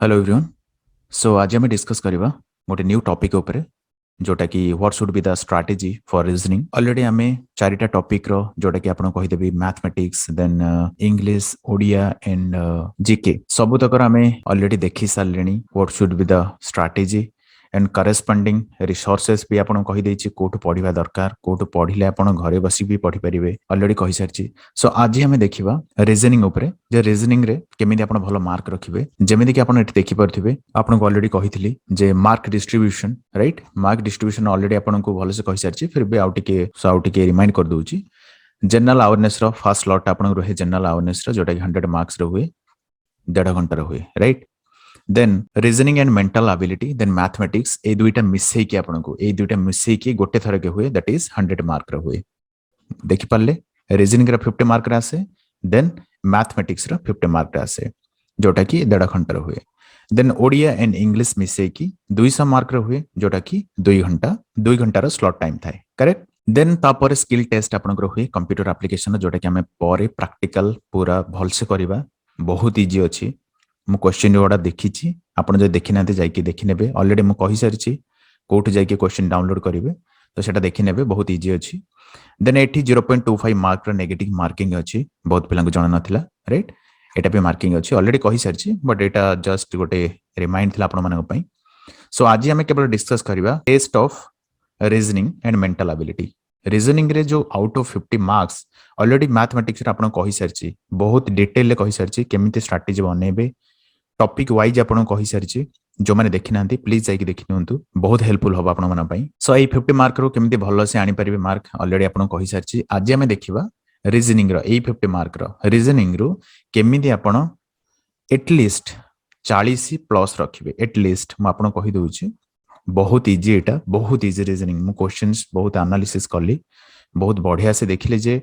Hello everyone. सो आज आम discuss करवा गोटे न्यू टॉपिक ऊपर जोटा कि what should be the strategy for reasoning. Already आम चारिटा टॉपिक रो जोटा कि आपन कहिदेबी mathematics then English Odia and GK सब तक आम ऑलरेडी देखि सारे what should be the strategy and corresponding resources भी आपन कहि देछि कोठु पढिबा दरकार कोठु पढिले आपन घरे बसी भी पढि परिबे ऑलरेडी कहि सारछि। सो आज हम देखिबा रीजनिंग ऊपर जे रीजनिंग रे केमिति आपन भलो मार्क रखिबे जेमिति कि आपन एठी देखि परथिबे आपन को ऑलरेडी कहिथिली जे mark distribution right mark distribution already आपन को भलो से कहि सारछि फिर भी आउटिके रिमाइंड कर दोछि। General awareness row first slot आपन रहे जनरल अवेयरनेस रो जोटा कि 100 मार्क्स रो हुए 1.5 घंटा रो हुए right. Then reasoning and mental ability then mathematics ए दुईटा मिसई कि आपन को ए दुईटा मिसई कि गोटे थर के हुए दैट इज 100 मार्क रो हुए देखि पारले। रीजनिंग रा 50 मार्क रा आसे देन मैथमेटिक्स रा 50 मार्क रा आसे जोटा कि 1.5 घंटा रो हुए। देन ओडिया एंड इंग्लिश मिसई कि 200 मार्क रो हुए जोटा कि 2 घंटा रो स्लॉट टाइम थाए करेक्ट। देन तापर स्किल टेस्ट आपन को हुए कंप्यूटर एप्लीकेशन जोटा कि हमें परे प्रैक्टिकल पूरा भल से करबा बहुत इजी अछि। मु क्वेश्चन जोड़ा देखी आपन जो देखि नाते जाइए देखि नेबे ऑलरेडी मु कहि सारिछि कोठु जाइए क्वेश्चन डाउनलोड करिवे तो सेटा देखि नेबे बहुत इजी अछि। देन एठी 0.25 मार्क रो नेगेटिव मार्किंग अछि बहुत पिला को जणा नथिला राइट एटा पे मार्किंग अछि ऑलरेडी कहि सारिछि बट एटा जस्ट गोटे रिमाइंड थिला आपन मानक पई। सो आज हमें केवल डिस्कस करिवा test of reasoning and mental ability. Reasoning रे जो out of 50 marks already mathematics रे आपन कहि सारिछि बहुत डिटेल ले कहि सारिछि केमिति स्ट्रेटजी बनेबे टॉपिक वाइज आपन कहि सारिछि जो माने देखि नांती प्लीज जाई देखि नियंतु बहुत हेल्पफुल हो आपन मन पई। सो ए 50 मार्क रो केमिति भलो से आनी परिबे मार्क ऑलरेडी आपन कहि सारिछि आज हमें देखिबा रीजनिंग रो ए 50 मार्क रो रीजनिंग रो केमिति आपन एटलीस्ट 40 प्लस रखिबे एटलीस्ट म आपन कहि दोछि बहुत इजी एटा बहुत इजी रीजनिंग मु क्वेश्चंस बहुत एनालिसिस करली बहुत बढ़िया से देखिले जे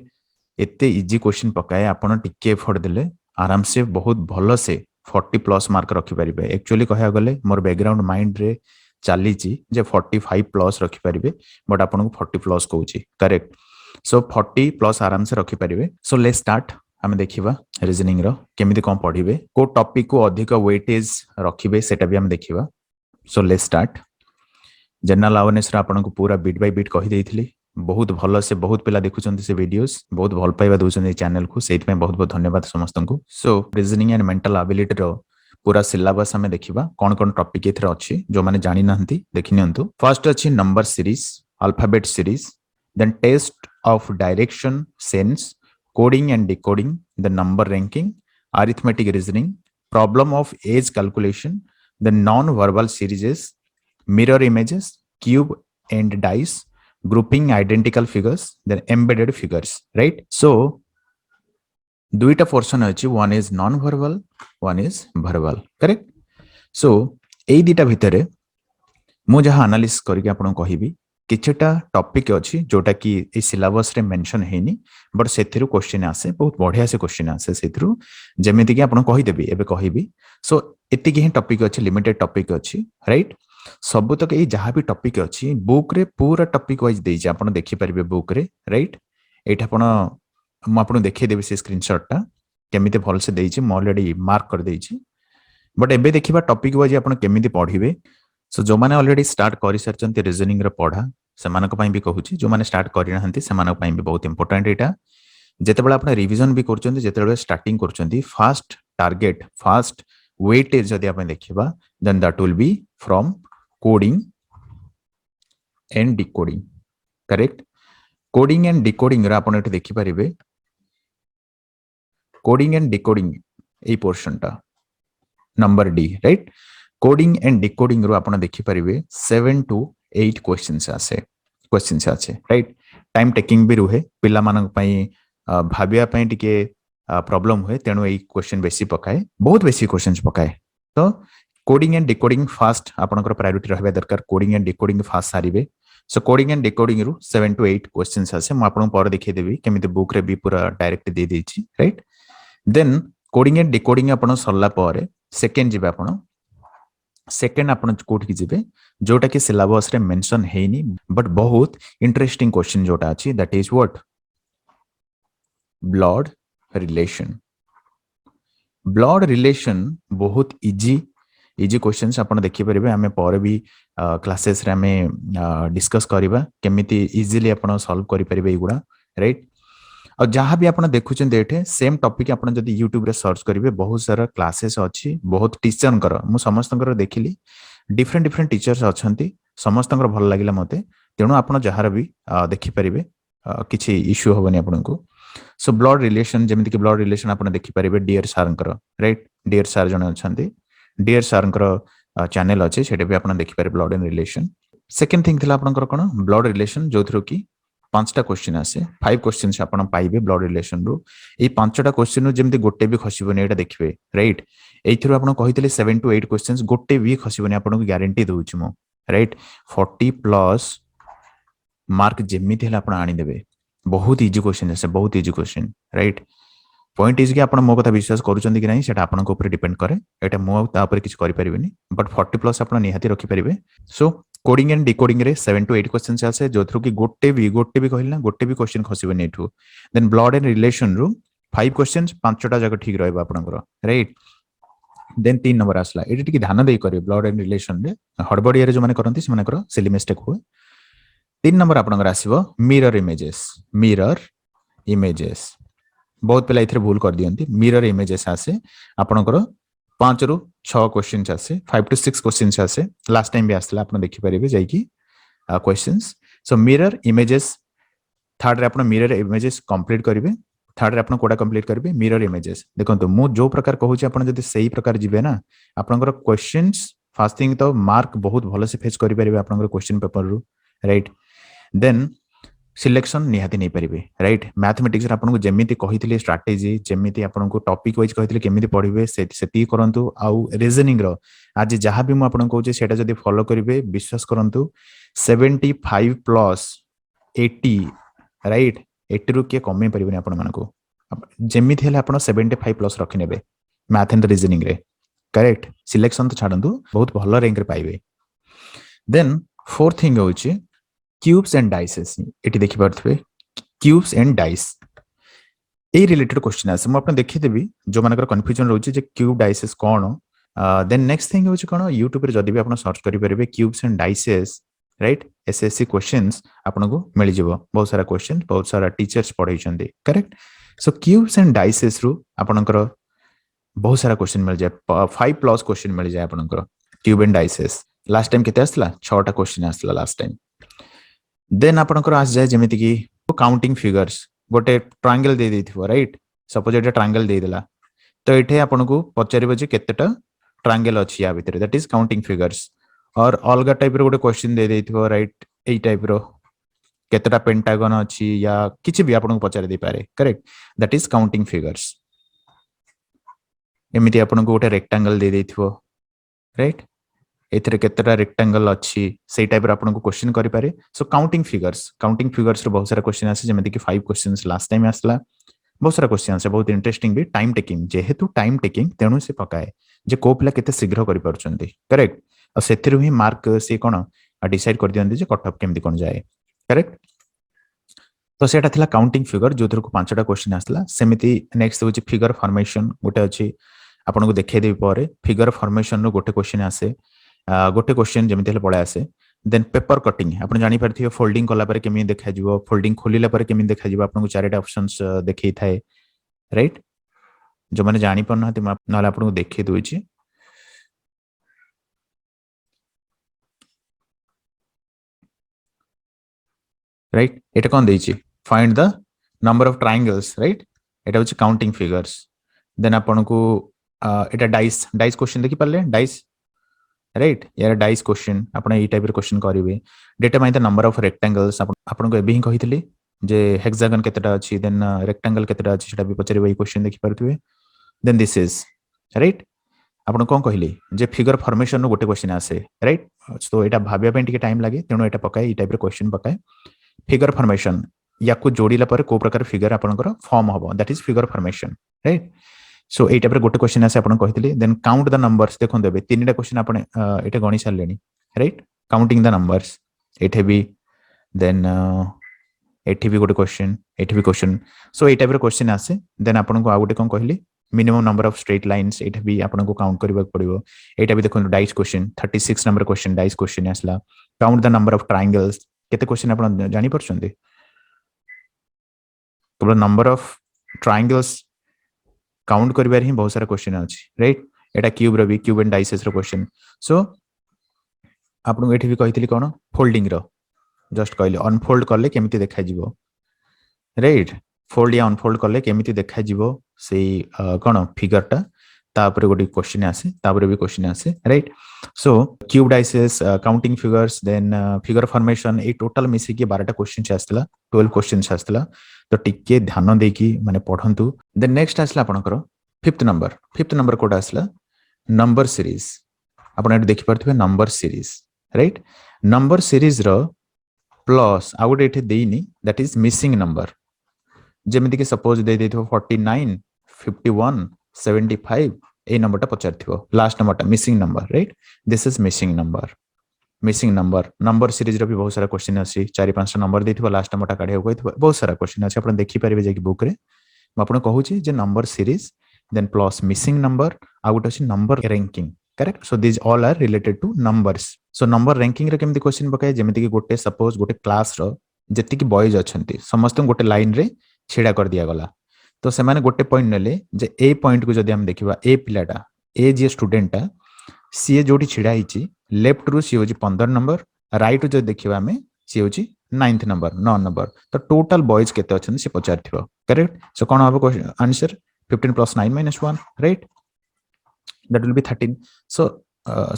एते इजी क्वेश्चन पकाए आपन टिके एफर्ट देले आराम से बहुत भलो से 40 प्लस मार्क रखि परिबे। एक्चुअली कहया गले मोर बैकग्राउंड माइंड रे चाली ची जे 45 प्लस रखि परिबे बट आपन को 40 प्लस कहूची करेक्ट। सो 40 प्लस आराम से रखि परिबे। सो लेट्स स्टार्ट हम देखिबा रीजनिंग रो केमिति कोन पढिबे को टॉपिक को अधिक वेटेज रखिबे सेटा भी हम देखिबा। So let's start general awareness रा आपन को पूरा बिट बाय बिट कहि देइथिली बहुत भलो से बहुत पिला देखुचंती से वीडियोस बहुत भल पाइबा दोचंती चैनल को सेति में बहुत बहुत धन्यवाद समस्त को। सो रीजनिंग एंड मेंटल एबिलिटी रो पूरा सिलेबस हमें देखिबा कोन कोन टॉपिक एथरे अछि जो माने जानि नहंती देखि नियंतु। फर्स्ट अछि number series alphabet series then test of direction sense coding and decoding the number ranking arithmetic reasoning problem of age calculation the non verbal series mirror images cube and dice grouping identical figures then embedded figures right. So दुईटा portion अछि one is non verbal one is verbal correct. So एई दिटा भितरे मु जहा analysis करके आपन कहिबी किछटा topic अछि जोटा कि ए सिलेबस रे मेंशन हेनी बट सेथिरु क्वेश्चन आसे बहुत बढ़िया से क्वेश्चन आसे सेथिरु जेमिति कि आपन कहि देबी एबे कहिबी। सो एति कि टॉपिक अछि लिमिटेड टॉपिक अछि राइट सब तक ये जहाँ भी टॉपिक अच्छी बुक रे पूरा टॉपिक वाइज देइछि आपण देखि परिबे बुक रे राइट एटा आपण म आपण देखि देबे से स्क्रीनशॉट टा केमिते भल से देइछि म ऑलरेडी मार्क कर देइछि बट एबे देखिबा टॉपिक वाइज आपण केमिते पढिबे। सो जो माने ऑलरेडी स्टार्ट करि सरचंती रीजनिंग रे पढा सेमानक पई भी कहूछि जो माने स्टार्ट करि नहंती सेमानक पई भी बहुत इंपोर्टेंट एटा जेतेबेला आपण रिवीजन भी करचंती जेतेबेला स्टार्टिंग करचंती फास्ट टारगेट फास्ट वेटेज जदि आपण देखिबा then that will be from coding and decoding correct. coding and decoding रा आपण एठी देखि परिबे coding and decoding ए पोर्शन टा नंबर डी राइट coding and decoding रो आपण देखि परिबे 7 to 8 क्वेश्चंस आसे राइट टाइम टेकिंग भी रुहे पिला मानक पई भाबिया पई टिके प्रॉब्लम हुए तेनु ए क्वेश्चन बेसी पकाए बहुत बेसी क्वेश्चंस पकाए तो कोडिंग एंड डिकोडिंग फास्ट आपनकर प्रायोरिटी रहबे दरकार कोडिंग एंड डिकोडिंग फास्ट सारिबे। सो कोडिंग एंड डिकोडिंग रु 7 to 8 क्वेश्चंस आसे म आपन पर देखि देबी केमिते बुक रे भी पूरा डायरेक्ट दे देछि right. Then coding and decoding आपन सरला पारे सेकंड जिबे आपन सेकंड आपन कोड की जिबे जोटा कि सिलेबस रे मेंशन हेनी बट बहुत इंटरेस्टिंग क्वेश्चन जोटा अछि that is what blood relation. Blood relation बहुत इजी इजी क्वेश्चंस आपण देखि परिबे हमें पर भी क्लासेस रे हमें डिस्कस करबा केमिति इजीली आपण सॉल्व करि परिबे इगुडा राइट और जहाँ भी आप देखुं एठे सेम टॉपिक आप जब यूट्यूब रे सर्च करेंगे बहुत सारा क्लासेस अच्छी बहुत टीचर मु समस्त देखिली डिफरेंट डिफरेंट टीचर्स अच्छा समस्त भल लगे मत तेणु आप जार भी देखिपारे किसी इश्यू हेनी आपको सो ब्लड रिलेशन जमीक ब्लड रिलेशन आप देखिपारे dear sir right dear sir जन अच्छा डियर सार चैनल अच्छे से भी आप देखिपारे blood and relation second thing थी आपंकर कौन ब्लड रिलेशन जो थ्रू कि 5टा क्वेश्चन आसे 5 क्वेश्चन आपण पाइबे ब्लड रिलेशन रू ए 5टा क्वेश्चन रू जेमती गोटे भी खसिबनी एटा देखिबे राइट एइथरो आपण कहितले 7 टू 8 क्वेश्चंस गोटे भी खसिबनी आपण को गारंटी दउछि मो राइट 40 प्लस मार्क जेमिति हला आपण आनी देबे बहुत इजी क्वेश्चन है बहुत easy question right point is कि आपण मो कथा विश्वास करूचंदी कि नहीं सेटा आपण को ऊपर डिपेंड करे एटा मो ता ऊपर किछ करि परिबेनी बट 40 प्लस आपण निहाती रखि परिबे सो कोडिंग एंड डिकोडिंग रे 7 टू 8 क्वेश्चंस आसे जो थ्रू कि गोटे भी कहलिना गोटे भी क्वेश्चन खसिबे एठू देन ब्लड एंड रिलेशन रू 5 क्वेश्चंस 5टा जगह ठीक रहबा आपनकर राइट देन 3 नंबर आसला एटी टिक ध्यान देई करिवे ब्लड एंड रिलेशन रे हड़बड़िया रे जो माने करंती से मानकर सिली मिस्टेक हुए 3 नंबर आपनकर आसीबो मिरर इमेजेस बहुत पिला इथरे भूल कर दियंती मिरर इमेजेस आसे आपनकर 5 रु 6 क्वेश्चन आसे 5 टू 6 क्वेश्चन आसे लास्ट टाइम भी आसला आपण देखि परिबे जाई कि questions so mirror images third रे आपण मिरर इमेजेस कंप्लीट करिवे थर्ड रे आपण कोडा कंप्लीट करिवे मिरर इमेजेस देखंतु मु जो प्रकार कहूची आपण जदी सही प्रकार जिवे ना आपनकर क्वेश्चंस फर्स्ट थिंग तो मार्क बहुत भलो से फेच करि परिबे आपनकर क्वेश्चन पेपर रु राइट देन सिलेक्शन निहाती नहीं पारे राइट मैथमेटिक्स आपको जमीती कही स्ट्राटेजी जमीती आपको टॉपिक वाइज कही केमी पढ़े से करंतु आउ रीजनिंग रो आज जहाँ भी मुझे कहूँ से जब फॉलो करेंगे विश्वास करंतु 75 प्लस 80 राइट 80 रु किए कमे पारे आपण मानक जमीती हेले आप 75 प्लस रखिने मैथ एंड रीजनिंग रे करेक्ट सिलेक्शन तो छाड़ू बहुत भल रैंक रे पाइबे देन फोर्थ थिंग होची क्यूब्स एंड डाइसेस एटी देखि पारथबे क्यूब्स एंड डाइस ए रिलेटेड क्वेश्चन आसे मु आपन देखि देबी जो मानकर कंफ्यूजन रहउची जे क्यूब डाइसेस कोन देन नेक्स्ट थिंग होची कोन YouTube रे जदी भी आपन सर्च करि परिबे cubes and dices right SSC questions आपन को मिल जिवो बहुत सारा क्वेश्चन बहुत सारा टीचर्स पढाई छथि correct so cubes and dices रु आपनकर बहुत सारा क्वेश्चन मिल जाय 5 प्लस क्वेश्चन मिल जाय आपनकर cube and dices last time केते आसला 6टा क्वेश्चन आसला लास्ट टाइम देन आपनकर आस जाए जमिति कि काउंटिंग फिगर्स गोटे ट्रायंगल दे देथिबो राइट सपोज एटा ट्रायंगल दे देला तो एठे आपनको पचारिबो जे केतेटा ट्रायंगल अछि या भितर दैट इज काउंटिंग फिगर्स और अलगा टाइप रो गोटे क्वेश्चन दे देथिबो राइट एई टाइप रो केतेटा पेंटागन अछि या किछि भी आपनको पचारि दे पारे correct that is counting figures एमिति आपनको गोटे रेक्टेंगल दे देथिबो राइट एथरे केतेटा रेक्टेंगल अछि सेई टाइप रो आपन को क्वेश्चन करि पारे सो काउंटिंग फिगर्स रो बहुत सारा क्वेश्चन आसे जेमे कि 5 क्वेश्चंस लास्ट टाइम आसला बहुत सारा क्वेश्चन आसे बहुत इंटरेस्टिंग भी टाइम टेकिंग जेहेतु टाइम टेकिंग तेनु से पकाए जे को पिला केते शीघ्र करि परछंती करेक्ट और सेथिरु ही मार्क से कोन डिसाइड कर दियंती जे कट ऑफ केमति कोन जाए करेक्ट तो सेटा थिला काउंटिंग फिगर जो थ्रू को 5टा क्वेश्चन आसला सेमिति नेक्स्ट होची फिगर फॉर्मेशन गोटे अछि आपन को देखाइ देबी पारे फिगर फॉर्मेशन रो गोटे क्वेश्चन आसे गोटे क्वेश्चन जमिति हेले पळे आसे देन पेपर कटिंग आपण जानि परथियो फोल्डिंग कला पर केमि देखा जिवो फोल्डिंग खोलिला पर केमि देखा जिवो आपन को चारटा ऑप्शंस देखै थाए राइट जो माने जानि परनाते नाले आपन को देखै दोइछि राइट एटा कोन दैछि find the number of triangles right एटा होछि काउंटिंग फिगर्स देन आपन को एटा डाइस क्वेश्चन देखि परले डाइस राइट यार डाइस क्वेश्चन आपण ए टाइप रे क्वेश्चन करिवे determine the number of rectangles आपण को एबे ही कहितली जे हेक्सागन केतेटा अछि देन रेक्टेंगल केतेटा अछि सेटा भी पचरिवे क्वेश्चन देखि परथुवे देन दिस इज राइट आपण कोन कहिली जे फिगर फॉर्मेशन नो गोटे क्वेश्चन आसे राइट सो एटा भाबिया पे टिके टाइम लागे तेनो एटा पकाए ए टाइप रे क्वेश्चन पकाए फिगर फॉर्मेशन याकू जोड़ीला पर को प्रकार फिगर आपनकर फॉर्म हबो that is figure formation right so ए टाइप रे गोटे क्वेश्चन आसे आपण कहितली देन काउंट द नंबर्स देखन देबे तीनटा क्वेश्चन आपण एटा गणी सारलेनी राइट काउंटिंग द नंबर्स एठे भी देन एठी भी गोटे क्वेश्चन एठी भी क्वेश्चन सो ए टाइप रे क्वेश्चन आसे देन आपण को आ गोटे कोन कहली minimum number of straight lines एटा भी आपनको काउंट करबा पड़िबो एटा भी देखो dice question 36 number question dice question आसला count the number of triangles केते क्वेश्चन आपण जानि परछन्ते केवल नंबर ऑफ ट्रायंगल्स काउंट करिबार ही बहुत सारा क्वेश्चन अछि राइट एटा क्यूब रो भी क्यूब एंड डाइसेस रो क्वेश्चन सो आपन एठी भी कहितली कोन फोल्डिंग रो जस्ट कहले अनफोल्ड करले केमिति देखा जिवो राइट फोल्ड या अनफोल्ड करले केमिति देखा जिवो से कोन फिगर टा तापर गोटे क्वेश्चन आसे तापर भी क्वेश्चन आसे right so cube dices counting figures then figure formation ए टोटल मिसी के 12 टा क्वेश्चन आसला 12 क्वेश्चन आसला तो टिके ध्यान देकी माने पढंतु देन नेक्स्ट आसला आपनकर फिफ्थ नंबर कोड आसला नंबर सीरीज आपण एट देखि परथबे number series right number series रो प्लस आउट एठे देइनी दैट इज मिसिंग नंबर जेमिति के सपोज दे देथो 49 51 75 ए नंबर टा पचारथिबो लास्ट नंबर टा missing number right this is missing number number series रो भी बहुत सारा क्वेश्चन अछि 4-5 नंबर देथिबो लास्ट नंबर टा काढियो कहिथिबो बहुत सारा क्वेश्चन अछि आपण देखि परिबे जे कि बुक रे म आपण कहूची जे number series then plus missing number out अछि number ranking correct so this all are related to numbers so number ranking रे केमति क्वेश्चन पकाय जेमिति कि गोटे सपोज गोटे क्लास रो जेति कि बॉयज अछंती समस्त गोटे लाइन रे छिडा कर दिया गला तो से माने गोटे पॉइंट नेले जे ए पॉइंट को जदि हम देखिबा ए पिलाटा ए जे स्टूडेंट टा सी जोटी छिडा हिची लेफ्ट रु सी होची 15 नंबर राइट जो देखिबा हमें सी होची 9th नंबर 9 नंबर तो टोटल बॉयज केते अछन से पचारथिबो करेक्ट सो कोन हबो answer 15 plus 9 minus 1 right that will be 13 so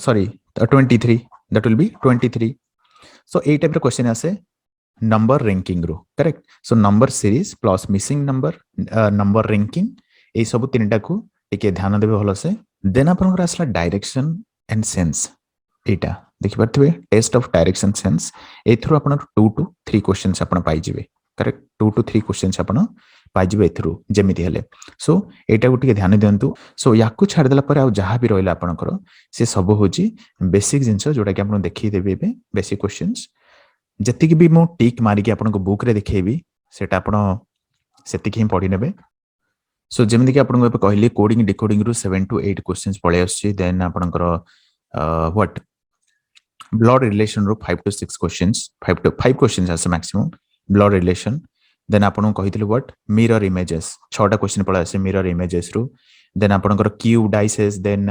sorry 23 that will be 23 so a type of question ase number ranking रो correct so number series plus missing number ranking ए सब तीनटा को टिके ध्यान देबे भलो से देन आपनकर आसला डायरेक्शन एंड सेंस एटा देखि परथबे टेस्ट ऑफ डायरेक्शन सेंस ए थ्रू आपन 2 to 3 क्वेश्चंस आपन पाई जिवे करेक्ट 2 to 3 क्वेश्चंस आपन पाई जिवे थ्रू जेमिति हेले सो एटा को टिके ध्यान देंतु सो याकु छाड़ देला पर आ जहां भी रहला आपनकर से सब होची बेसिक जिंस जोटा कि आपन देखि देबे बेसिक क्वेश्चंस जति भी मो टिक मारी के आपन को बुक रे देखेबी सेटा आपन सेति कि पढि नेबे सो जेमिति कि आपन को कहली कोडिंग डिकोडिंग रु 7 to 8 क्वेश्चंस पळे आछि देन आपनकर व्हाट ब्लड रिलेशन रु 5 to 6 क्वेश्चंस 5 क्वेश्चंस आसे मैक्सिमम ब्लड रिलेशन देन आपन को कहितले व्हाट मिरर इमेजेस 6टा क्वेश्चन पळे आसे मिरर इमेजेस रु देन आपनकर cube dices then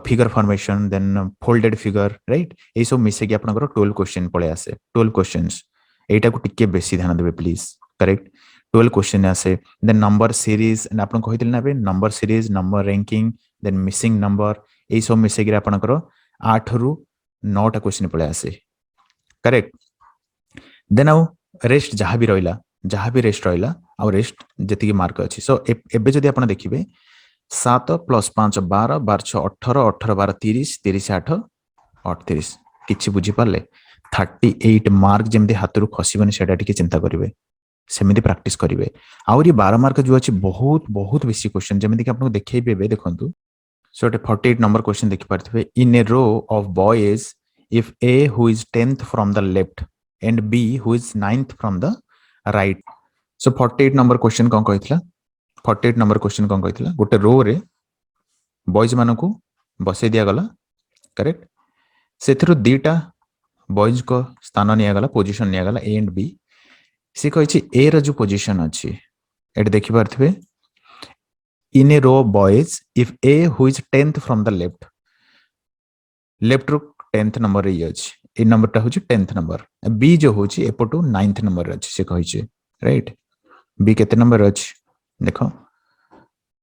figure formation then folded figure right ए सब मिसे के आपनकर 12 क्वेश्चन पळे आसे 12 क्वेश्चंस एटा को टिके बेसी ध्यान देबे प्लीज करेक्ट 12 क्वेश्चन आसे देन नंबर सीरीज आपन कहितले नाबे number series number ranking then missing number ए सब मिसे के आपनकर 8 रु 9टा क्वेश्चन पळे आसे करेक्ट देन आउ रेस्ट जहां भी रेस्ट रहिला आ रेस्ट जति के मार्क अछि सो एबे जदि आपन देखिबे 7 + 5 12 12 6 18 18 12 30 30 8 38 किछि बुझी पाले 38 मार्क जेमदि हातरु खसिबनी सेटा टिके चिंता करिवे सेमिति प्रैक्टिस करिवे आउरी 12 मार्क जो अछि बहुत बेसी क्वेश्चन जेमदि कि आपन देखैबे बे देखंतु सो 48 नंबर क्वेश्चन देखि परथबे in a row of boys if A who is 10th from the left and B who is 9th from the right so 48 number question कोन कहितला 48 नंबर क्वेश्चन कोन कहितला गोटे रो रे बॉयज मानको बसे दिया गला करेक्ट सेथरो दीटा बॉयज को स्थान निया गला पोजीशन निया गला ए एंड बी से कहिछि ए रो जो पोजीशन अछि एट देखि परथबे in a row of boys if A who is 10th from the left row 10th number रे अछि ए नंबर ता होछि 10th नंबर बी जो होछि एपटू 9th नंबर अछि से कहिछि राइट बी केते नंबर अछि देखो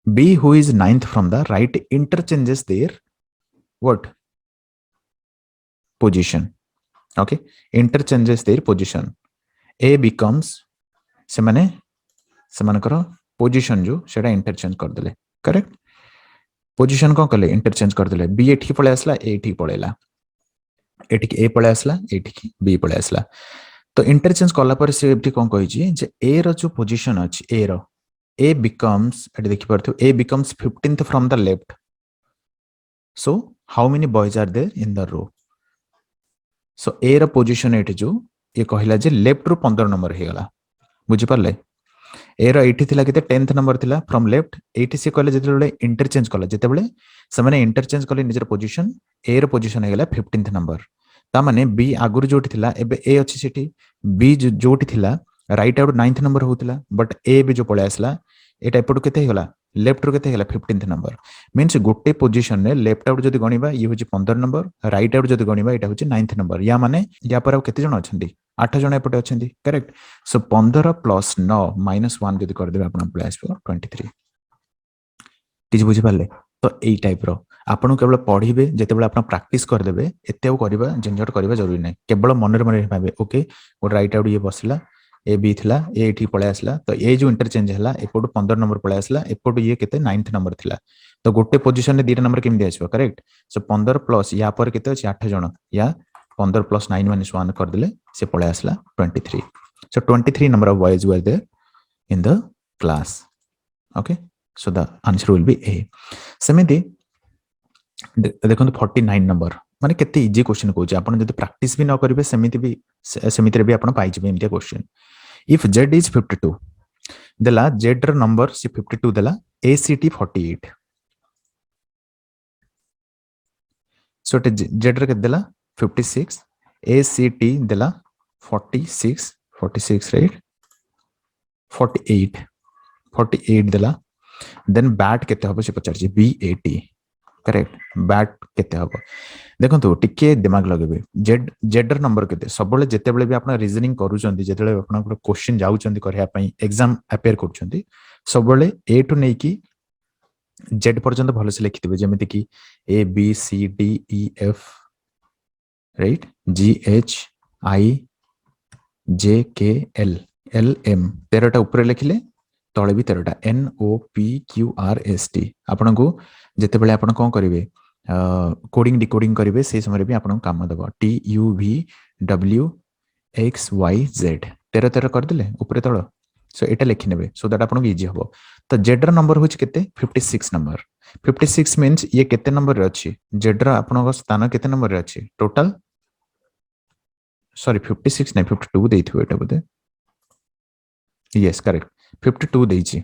B who is 9th from the right interchanges their what position okay interchanges their position A becomes सेमानकर पोजीशन जो सेटा इंटरचेंज कर देले करेक्ट पोजीशन को कले इंटरचेंज कर देले बी एठी पळे आसला ए एठी पळेला एठी ए पळे आसला एठी बी पळे आसला तो इंटरचेंज कला पर से एठी कोन कहि छी जे ए रो जो पोजीशन अछि ए रो A becomes at देखि परथु A becomes 15th from the left so how many boys are there in the row so A row position एठी जो ये कहिला जे लेफ्ट रो 15 नंबर हे गला बुझि परले एरो एठी थिला केते 10th नंबर थिला फ्रॉम लेफ्ट एठी से कहले जेतेबेले इंटरचेंज कला जेतेबेले समाने इंटरचेंज कले निजर position A row position हेगला 15th number ता माने बी आगुर जोटी थिला एबे ए अछि सेठी बी जोटी थिला राइट आउट 9th नंबर होतिला बट ए बी जो पळे आसला एटा एपटु केते हेगला लेफ्ट रो केते हेगला 15th नंबर मींस गोटे पोजीशन ने लेफ्ट आउट जदी गणिबा ये होची 15 नंबर राइट आउट जदी गणिबा एटा होची 9th नंबर या माने या पर केते जण अछंती 8 जण एपटे अछंती करेक्ट सो 15 प्लस 9 माइनस 1 जदी कर देबे आपण प्लस 23 किछ बुझी पाले तो एई टाइप रो आपण केवल पढिबे जेतेबेले आपण प्रैक्टिस कर देबे एतेও करबा झंझट करबा जरूरी नै केवल मनरे मन भाबे ओके वो राइट आउट ये बसला ए बी थिला ए एठी पळे आसला तो ए जो इंटरचेंज हला एपटु 15 नंबर पळे आसला एपटु ये केते 9th नंबर थिला तो गोटे पोजीशन रे 2 नंबर केम दे आछो करेक्ट सो 15 प्लस या पर केते अछि 8 जण या 15 प्लस 9 माइनस 1 कर देले से पळे आसला 23 so 23 number of boys were there in the class okay so the answer will be A सेमिति देखो 49 नंबर माने केते इजी क्वेश्चन कहूची आपण जदी प्रैक्टिस भी न करिवे सेमिति रे भी आपण पाइ जिवे इनके क्वेश्चन if z is 52 देला z र नंबर सी 52 देला act 48 so z र के देला 56 act देला 46 right 48 देला देन बैट केते हबो से पचार छी bat करेक्ट बैट केते हबो देखो तो टिके दिमाग लगेबे जेड नंबर केते सबले जेते बेले भी आपण रीजनिंग करू चंदी जेते बेले आपण क्वेश्चन जाउ चंदी करया पई एग्जाम अपेयर करू चंदी सबले ए टू नै की जेड पर्यंत भलो से लिखि दिबे जेमिति की A B C D E F right G H I J K L L M 13टा ऊपर लिखिले तळे भी 13टा N O P Q R S T आपण को जेते बेले आपण कोन करिवे कोडिंग डिकोडिंग करिवे से समय भी आपण काम दबो T U V W X Y Z 13 कर देले ऊपर तळ सो एटा लिखि नेबे सो दैट आपण इजी हबो तो जेड र नंबर होची केते 56 नंबर 56 मींस ये केते नंबर रे अछि जेड र आपण स्थान केते नंबर रे अछि टोटल सॉरी 56 नै 52 देइथु एटा बते यस करेक्ट 52 देइची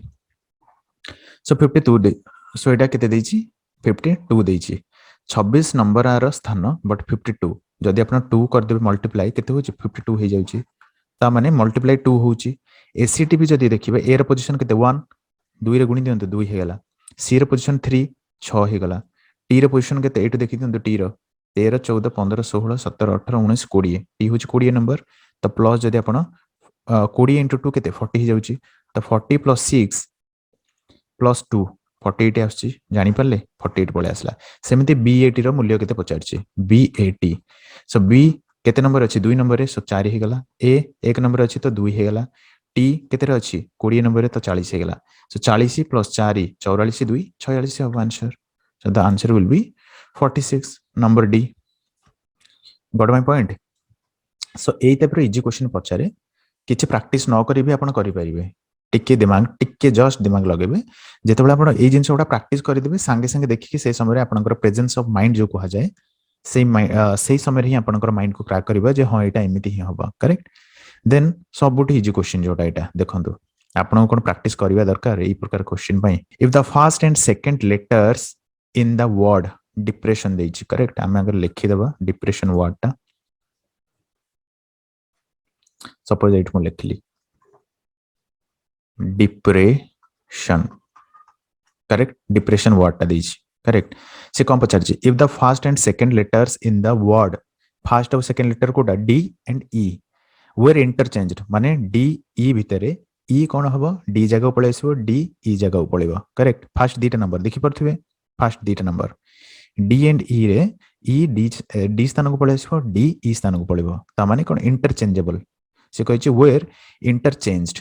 सो 52 दे सो एटा केते देइची 52 देइची 26 नंबर आर स्थान बट 52 जदि आपण 2 कर देबे मल्टीप्लाई केते होची 52 हे जाउची ता माने मल्टीप्लाई 2 होची एसीटी भी जदि देखिबे ए र पोजीशन केते 1 2 रे गुणी दियंतो 2 हे गेला सी र पोजीशन 3 6 हे गेला टी र पोजीशन केते एटु देखि दियंतो टी र 13 14 15 16 17 18 19 20 टी होची 20 नंबर तो प्लस जदि आपण 20 * 2 केते 40 हे जाउची तो 40 + 6 + 2 48 आछि जानि परले 48 पळे आसला सेमिति B80 रो मूल्य केते पचारछि B80 सो B केते नंबर अछि 2 नंबर रे सो 4 हे गेला A 1 नंबर अछि तो 2 हे गेला T केते रे अछि 20 नंबर रे तो 40 हे गेला सो 40 + 4 44 2 46 हबो answer so the answer will be 46 number D got my point so एई टाइप रो इजी क्वेश्चन पचारे किछि प्रैक्टिस न करी भी आपण करि परिबे टिके जस्ट दिमाग लगेबे जेतेबेला आपण ए जिंस ओडा प्रैक्टिस करि देबे संगे संगे देखि से समय रे आपनकर प्रेजेंस ऑफ माइंड जो कहा जाय से समय रे ही आपनकर माइंड को क्रैक करबा जे हां एटा एमिति ही होबा करेक्ट देन सबुटी इजी क्वेश्चन जोटा एटा देखंतु आपण कोन प्रैक्टिस करबा दरकार एई प्रकार क्वेश्चन पई if the first and second letters in the word depression देछि करेक्ट हम अगर लिखि देबा डिप्रेशन वर्ड ता सपोज एट मो लिखली डिप्रेशन करेक्ट डिप्रेशन वर्ड ता देछि करेक्ट से कौन पचार if the first and second letters in the word first और सेकंड लेटर कोटा D and E were interchanged माने डी ई भितरे ई कौन हबो डी जगह पळे आसीबो डी ई जगह पळेबो करेक्ट फर्स्ट दीटा नंबर देखि परथिबे फर्स्ट दीटा नंबर डी एंड ई रे ई डी स्थान को पळे आसीबो डी ई स्थान को पळेबो ता माने कोन इंटरचेंजेबल से कहै were interchanged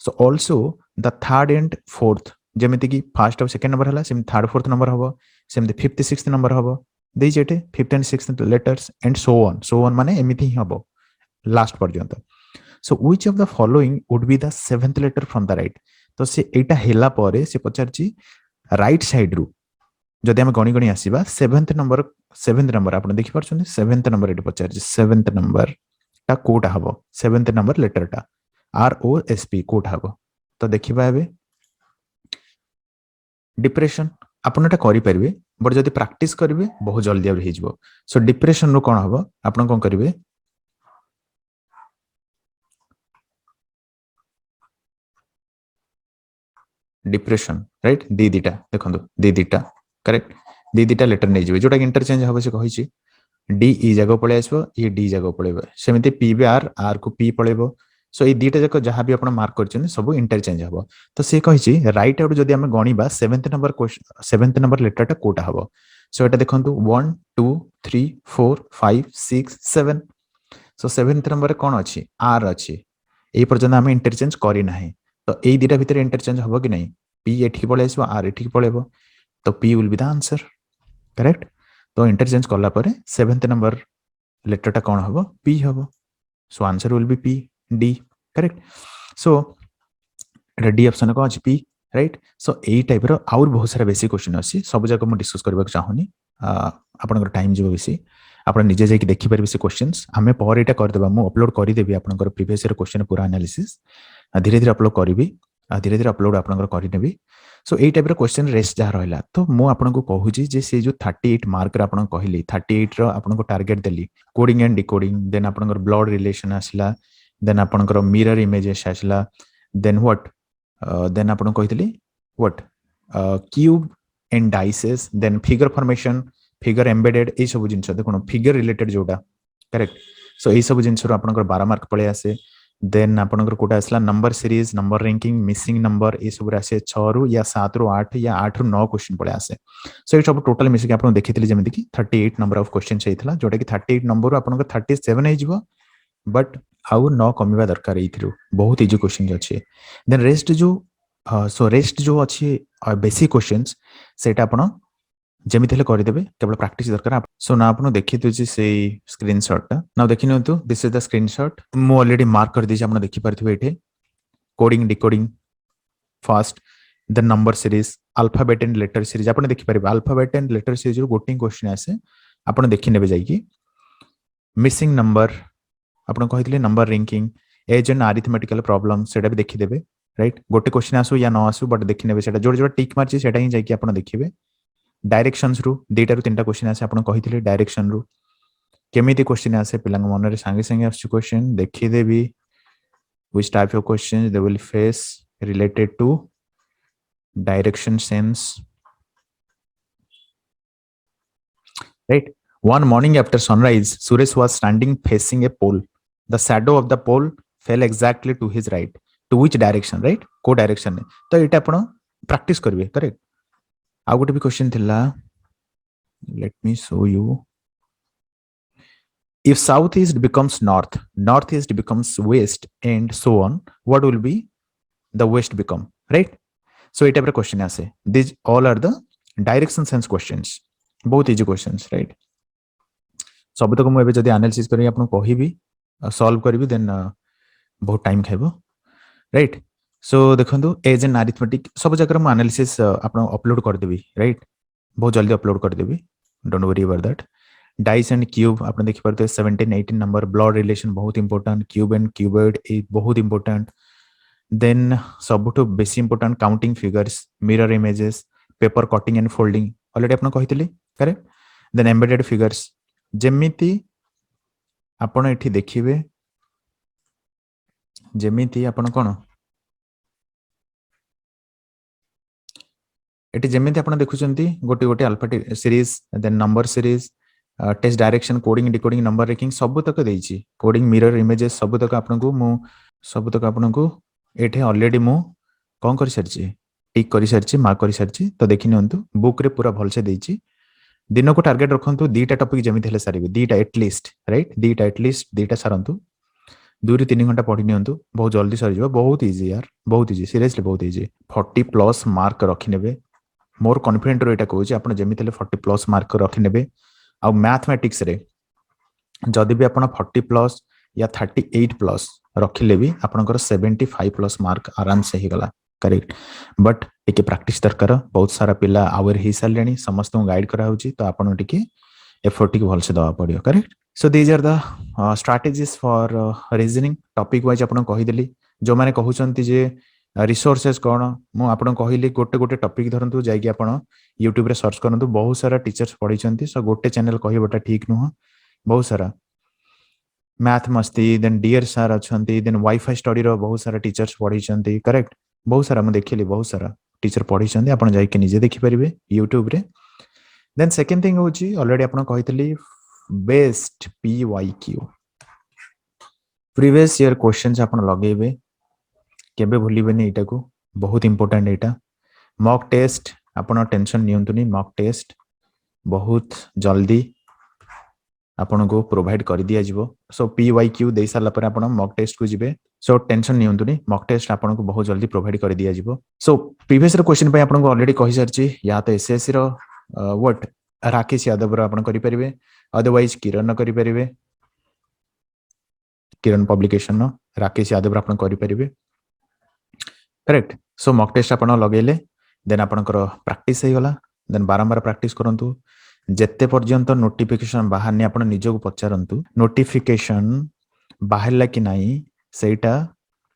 so also the third and fourth जेमिति की फर्स्ट और सेकंड नंबर हला सेम थर्ड फोर्थ नंबर हबो सेम फिफ्थ सिक्स्थ नंबर हबो दे जेटे fifth and sixth letters and so on माने एमिति ही हबो लास्ट पर्यंत so which of the following would be the seventh letter from the right तो से एटा हेला परे से पचारची राइट साइड रु जदि हम गणी गणी आसीबा सेवेंथ नंबर आपण देखि परछन सेवेंथ नंबर एटा पचारची सेवेंथ नंबर ता कोटा हबो सेवेंथ नंबर लेटर ता आर ओ एस पी कोटा हबो तो देखिबा एबे डिप्रेशन आपण एटा करि परिबे बट जदि प्रैक्टिस करिवे बहुत जल्दी अब हिजबो सो डिप्रेशन रो कोन हबो आपण कोन करिवे डिप्रेशन राइट दी दीटा देखंतु दी दीटा करेक्ट दी दीटा लेटर नै जिवे जोटा इंटरचेंज हबो से कहिछि डी ई जगह पळे आसबो ई डी जगह पळेबो सेमिति पी बे आर को पी पळेबो सो ए दीटा जक जहां भी आपण मार्क करछन सब इंटरचेंज हबो तो से कहिछि राइट आउट जदि हम गणिबा 7th नंबर लेटर टा कोटा हबो सो एटा देखंतु 1 2 3 4 5 6 7 सो 7th नंबर कोन अछि आर अछि ए पर्यंत हम इंटरचेंज करि नाही तो ए दीटा भितर इंटरचेंज हबो कि नहीं पी एठी पळे आसबो आर एठी पळेबो तो P will be the answer correct तो इंटरचेंज कला परे 7th नंबर लेटर टा कोन हबो पी हबो so answer will B P D correct so D option को अछि पी राइट सो एई टाइप रो और बहुत सारा बेसिक क्वेश्चन अछि सब जगह मु डिस्कस करबा चाहूनी आपनकर टाइम जीव बेसी आपण निजे जाई देखि परबे से क्वेश्चंस हमें पर एटा कर देबा मु अपलोड करि देबी आपनकर प्रीवियस ईयर क्वेश्चन पूरा एनालिसिस धीरे धीरे अपलोड करबी धीरे धीरे अपलोड आपनकर करि नेबी सो एई टाइप रो क्वेश्चन रेस्ट जहा रहला तो मु आपनको कहूजी जे से जो 38 मार्क रा आपण कहली 38 रो आपनको टारगेट देली कोडिंग एंड डिकोडिंग देन आपनकर ब्लड रिलेशन आसला देन आपनकर मिरर इमेजेस आसला देन व्हाट देन आपण कहितली what cube and dices then figure formation figure embedded ए सब जिंस देखो फिगर रिलेटेड जोटा करेक्ट सो ए सब जिंस रो आपनकर 12 मार्क पळे आसे देन आपनकर कोटा आसला number series number ranking missing number ए सब आसे 6 रु या 7 रु 8 या 8 रु 9 क्वेश्चन पळे आसे सो ए सब टोटल मिसिक आपण देखितली जेमिति कि 38 नंबर ऑफ क्वेश्चन छैथला जोटा कि 38 नंबर रो आपनकर 37 हे जिवो बट आउ न कमिबा दरकार एथिरु बहुत इजी क्वेश्चन अछि देन रेस्ट जो सो रेस्ट जो अछि बेसिक क्वेश्चंस सेटा आपण जेमिति हेले करि देबे केवल प्रैक्टिस दरकार सो ना आपण देखि तुछि से स्क्रीनशॉट ता ना देखि नतु दिस इज द स्क्रीनशॉट मु ऑलरेडी मार्क कर दिछि आपण देखि परथिबे एठे coding decoding first the number series alphabet and letter series आपण देखि परबे अल्फाबेट एंड लेटर सीरीज रो गोटिंग क्वेश्चन आसे आपण देखि नेबे जाई कि मिसिंग नंबर आपण कहितले number ranking age and arithmetical problem सेटा भी देखि देबे राइट गोटे क्वेश्चन आसु या न आसु बट देखि नेबे सेटा जोड जोड टिक मारछि सेटा ही जाई कि आपण देखिबे डायरेक्शंस रु डेटा रु तीनटा क्वेश्चन आसे आपण कहितले डायरेक्शन रु केमिति क्वेश्चन आसे पिलंग मन रे संगे संगे आसु क्वेश्चन देखि देबी which type of questions they will face related to direction sense right one morning after sunrise Suresh was standing facing a pole the shadow of the pole fell exactly to his right to which direction right को direction तो एटा आपण practice करबे correct आ गोटे भी question थिला let me show you if southeast becomes north northeast becomes west and so on what will be the west become right so एटा पर question आसे these all are the direction sense questions बहुत easy questions right सब तक मु एबे जदी analysis करी आपन कहिबी सॉल्व करबी देन बहुत टाइम खाइबो राइट सो देखंतु एज एन अरिथमेटिक सब जगह मु एनालिसिस आपन अपलोड कर देबी राइट बहुत जल्दी अपलोड कर देबी don't worry about that dice and cube आपन देखि परते 17 18 नंबर ब्लड रिलेशन बहुत इंपोर्टेंट क्यूब एंड क्यूबॉइड ए बहुत इंपोर्टेंट देन सबटो बेसी important counting figures mirror images paper cutting and folding already आपन कहितली करेक्ट देन एम्बेडेड फिगर्स जेमिति आपण एठी देखिबे जेमिति आपण कोन एठी जेमिति आपण देखुचंती गोटी गोटी alpha series then number series test direction coding decoding number ranking सब तक देइची कोडिंग मिरर इमेजेस सब तक आपण को मु सब तक आपण को एठी ऑलरेडी मु कोन करि सरची टिक करि सरची मार्क करि सरची तो देखि नंतु बुक रे पूरा भल से देइची दिन को टारगेट रखंतु दीटा टॉपिक जेमिति हेले सारिबे दीटा एटलिस्ट राइट दीटा एटलिस्ट दीटा सारंतु 2 ରୁ 3 घंटा पढि नियंतु बहुत जल्दी सर जिवो बहुत इजी यार बहुत इजी सीरियसली बहुत इजी 40 प्लस मार्क रखि नेबे मोर कॉन्फिडेंट रो एटा कहूची आपण जेमिति हेले 40 प्लस मार्क रखि नेबे आ मैथमेटिक्स रे जदी भी आपण 40 प्लस या 38 प्लस रखिले भी आपनकर 75 प्लस मार्क आराम से ही गला करेक्ट बट टिके प्रैक्टिस दरकार बहुत सारा पिला आवर ही सालेनी समस्त गाइड करा होची तो आपण टिके एफर्ट टिके भल से दवा पड़ियो correct so these are the strategies for reasoning topic wise आपण कहि देली जो माने कहउचंती जे रिसोर्सेस कौन मु आपन कहली गोटे गोटे टॉपिक धरंतु जाइए आपण यूट्यूब रे सर्च करंतु बहुत सारा टीचर्स पढ़ी सो गोटे चैनल कहबोटा ठीक नुह बहुत सारा मैथ मस्ती देन डियर सर अच्छी देन वाईफाई स्टडी रो बहुत सारा टीचर्स पढ़ी करेक्ट बहुत सारा मुझे देखिली बहुत सारा टीचर पढ़ी आपड़ जाइए निजे देखिपारे यूट्यूब रे देन सेकेंड थिंग हूँ ऑलरेडी आपन कही best PYQ previous year questions आपन लगेबे केबे भूलिबेनी एटा को बहुत इंपोर्टेंट एटा मॉक टेस्ट आपन टेंशन नियंतुनी मॉक टेस्ट बहुत जल्दी आपन को प्रोवाइड कर दिया जिवो सो PYQ दे साला पर आपन मॉक टेस्ट को जिबे सो टेंशन नियंतुनी मॉक टेस्ट आपन को बहुत जल्दी प्रोवाइड कर दिया जिवो सो प्रीवियस रो क्वेश्चन पे आपन को ऑलरेडी कहि सरची या तो SSC रो व्हाट राकेश यादव रो आपन करि परिबे अदरवाइज किरण करि परिबे किरण पब्लिकेशन नो राकेश यादव रो आपन करि परिबे करेक्ट सो मॉक टेस्ट आपन लगेले देन आपनकर प्रैक्टिस हे गला देन बारंबार प्रैक्टिस करंतु जेते पर्यंत नोटिफिकेशन बाहर ने आपन निजो पचारंतु नोटिफिकेशन बाहरला कि नाही सेटा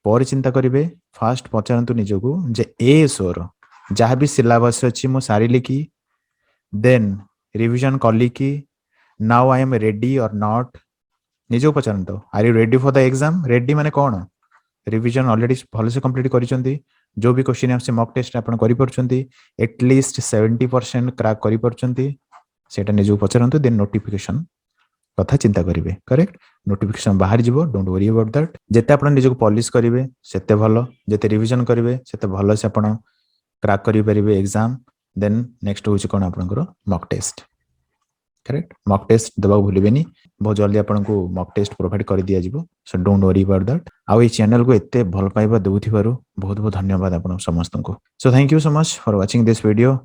पर चिंता करिवे फास्ट पचारंतु निजो को जे एसोर जहां भी सिलेबस अछि मो सारिले की देन रिवीजन कली की now I am ready or not निजो पचारंतु are you ready for the exam ready माने कोन रिवीजन ऑलरेडी भल से कंप्लीट करिसंती जो भी क्वेश्चन आपसे मॉक टेस्ट आपन करि परछंती एटलीस्ट 70% क्रैक करि परछंती सेटा निजो पचारंतु देन नोटिफिकेशन कथा चिंता करिवे करेक्ट नोटिफिकेशन बाहर जिवो डोंट वरी अबाउट दैट जेते आपन निजो पॉलिश करिवे सेते भलो जेते रिवीजन करिवे सेते भलो से आपन क्रैक करि परिवे एग्जाम देन नेक्स्ट होची कोन आपनकर mock test correct mock test दबा भूलिबेनी बहुत जल्दी आपन को मॉक टेस्ट प्रोवाइड कर दिया जिवो so don't worry about that आउ ए चैनल को एते भल पाइबा देउथिबारु बहुत बहुत धन्यवाद आपन समस्त को so thank you so much for watching this video